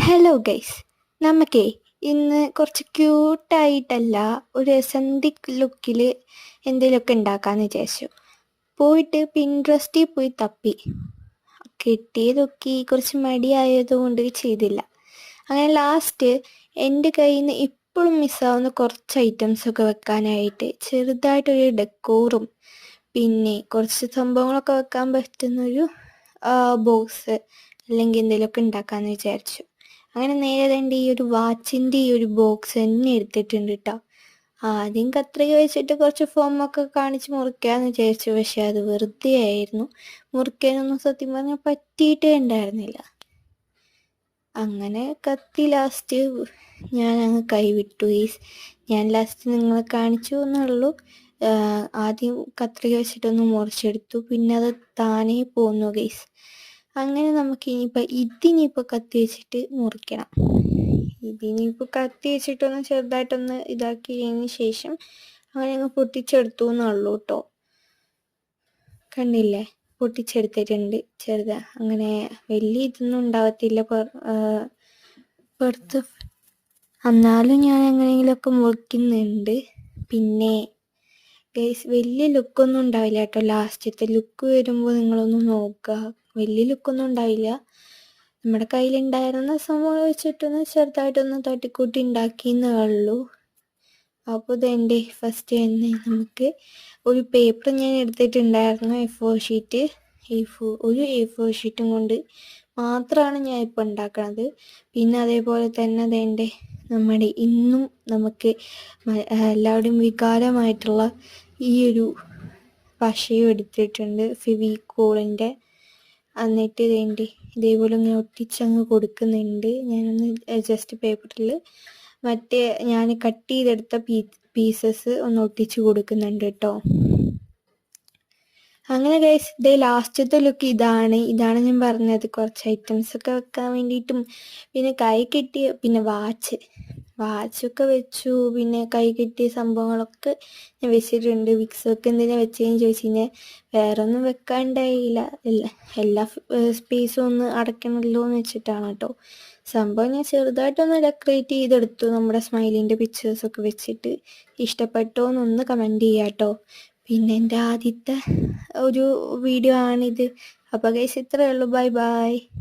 Hello guys, നമുക്കേ ഇന്ന് കുറച്ച് ക്യൂട്ടായിട്ടല്ല ഒരു എസന്റിക് ലുക്കിൽ എന്തെങ്കിലുമൊക്കെ ഉണ്ടാക്കാമെന്ന് വിചാരിച്ചു. പോയിട്ട് പിൻട്രസ്റ്റിൽ പോയി തപ്പി, കിട്ടിയതൊക്കെ കുറച്ച് മടിയായതുകൊണ്ട് ചെയ്തില്ല. അങ്ങനെ ലാസ്റ്റ് എൻ്റെ കയ്യിൽ നിന്ന് ഇപ്പോഴും മിസ്സാവുന്ന കുറച്ച് ഐറ്റംസൊക്കെ വെക്കാനായിട്ട് ചെറുതായിട്ടൊരു ഡെക്കോറും പിന്നെ കുറച്ച് സംഭവങ്ങളൊക്കെ വെക്കാൻ പറ്റുന്നൊരു ബോക്സ് അല്ലെങ്കിൽ എന്തെങ്കിലുമൊക്കെ ഉണ്ടാക്കാമെന്ന് വിചാരിച്ചു. അങ്ങനെ നേരെ തന്നെ ഈ ഒരു വാച്ചിൻ്റെ ഈ ഒരു ബോക്സ് തന്നെ എടുത്തിട്ടുണ്ട് കേട്ടോ. ആദ്യം കത്രിക വെച്ചിട്ട് കുറച്ച് ഫോമൊക്കെ കാണിച്ച് മുറിക്കാമെന്ന് വിചാരിച്ചു, പക്ഷെ അത് വെറുതെ ആയിരുന്നു. മുറിക്കാനൊന്നും സത്യം പറഞ്ഞാൽ പറ്റിയിട്ടേ ഉണ്ടായിരുന്നില്ല. അങ്ങനെ കത്തി ലാസ്റ്റ് ഞാൻ അങ്ങ് കൈവിട്ടു ഗൈസ്. ഞാൻ ലാസ്റ്റ് നിങ്ങളെ കാണിച്ചു എന്നുള്ളൂ. ആദ്യം കത്രിക വെച്ചിട്ടൊന്ന് മുറിച്ചെടുത്തു, പിന്നെ അത് താനേ പോന്നു ഗൈസ്. അങ്ങനെ നമുക്ക് ഇതിനിപ്പോൾ കത്തി വെച്ചിട്ട് മുറിക്കണം. ഇതിനിപ്പോൾ കത്തി വെച്ചിട്ടൊന്ന് ചെറുതായിട്ടൊന്ന് ഇതാക്കിയതിന് ശേഷം അങ്ങനെ അങ്ങ് പൊട്ടിച്ചെടുത്തു എന്നുള്ളൂ കേട്ടോ. കണ്ടില്ലേ, പൊട്ടിച്ചെടുത്തിട്ടുണ്ട്. ചെറുതാ, അങ്ങനെ വലിയ ഇതൊന്നും ഉണ്ടാവത്തില്ല പുറത്ത്. എന്നാലും ഞാൻ എങ്ങനെയെങ്കിലുമൊക്കെ മുറിക്കുന്നുണ്ട്. പിന്നെ ഗൈസ്, വലിയ ലുക്കൊന്നും ഉണ്ടാവില്ല കേട്ടോ. ലാസ്റ്റത്തെ ലുക്ക് വരുമ്പോൾ നിങ്ങളൊന്ന് നോക്കുക, വലിയ ലുക്കൊന്നും ഉണ്ടാവില്ല. നമ്മുടെ കയ്യിലുണ്ടായിരുന്ന സംഭവം വെച്ചിട്ടൊന്ന് ചെറുതായിട്ടൊന്ന് തട്ടിക്കൂട്ടി ഉണ്ടാക്കിയെന്നേ ഉള്ളൂ. അപ്പോൾ ഇതെൻ്റെ ഫസ്റ്റ് തന്നെ നമുക്ക് ഒരു പേപ്പർ ഞാൻ എടുത്തിട്ടുണ്ടായിരുന്നു, A4 ഷീറ്റ്. ഒരു A4 ഷീറ്റും കൊണ്ട് മാത്രമാണ് ഞാൻ ഇപ്പോൾ ഉണ്ടാക്കുന്നത്. പിന്നെ അതേപോലെ തന്നെ അതെൻ്റെ നമ്മുടെ ഇന്നും നമുക്ക് എല്ലാവരുടെയും വികാരമായിട്ടുള്ള ഈ ഒരു പശയും എടുത്തിട്ടുണ്ട്, ഫെവിക്കോളിൻ്റെ. എന്നിട്ട് ഇതേപോലെ ഇങ്ങനെ ഒട്ടിച്ചങ്ങ് കൊടുക്കുന്നുണ്ട്. ഞാനൊന്ന് ജസ്റ്റ് പേപ്പറിൽ മറ്റേ ഞാൻ കട്ട് ചെയ്തെടുത്ത പീസസ് ഒന്ന് ഒട്ടിച്ച് കൊടുക്കുന്നുണ്ട് കേട്ടോ. അങ്ങനെ ഗൈസ്, ഇതേ ലാസ്റ്റത്തെ ലുക്ക് ഇതാണ് ഞാൻ പറഞ്ഞത്. കുറച്ച് ഐറ്റംസൊക്കെ വെക്കാൻ വേണ്ടിയിട്ടും പിന്നെ കൈ കെട്ടിയ പിന്നെ വാച്ചൊക്കെ വെച്ചു. പിന്നെ കൈ കെട്ടിയ സംഭവങ്ങളൊക്കെ ഞാൻ വെച്ചിട്ടുണ്ട്. വിക്സൊക്കെ എന്തിനാ വെച്ചതെന്ന് ചോദിച്ചു കഴിഞ്ഞാൽ വേറെ ഒന്നും വെക്കാണ്ടായില്ല, എല്ലാ സ്പേസും ഒന്ന് അടയ്ക്കണമല്ലോ എന്ന് വെച്ചിട്ടാണ് കേട്ടോ. സംഭവം ഞാൻ ചെറുതായിട്ടൊന്ന് ഡെക്കറേറ്റ് ചെയ്തെടുത്തു നമ്മുടെ സ്മൈലിൻ്റെ പിക്ചേഴ്സൊക്കെ വെച്ചിട്ട്. ഇഷ്ടപ്പെട്ടോ എന്നൊന്ന് കമൻറ്റ് ചെയ്യാം കേട്ടോ. പിന്നെ എൻ്റെ ആദ്യത്തെ ഒരു വീഡിയോ ആണിത്. അപ്പോൾ ഗൈസ്, ഇത്രയേ ഉള്ളൂ. Bye bye.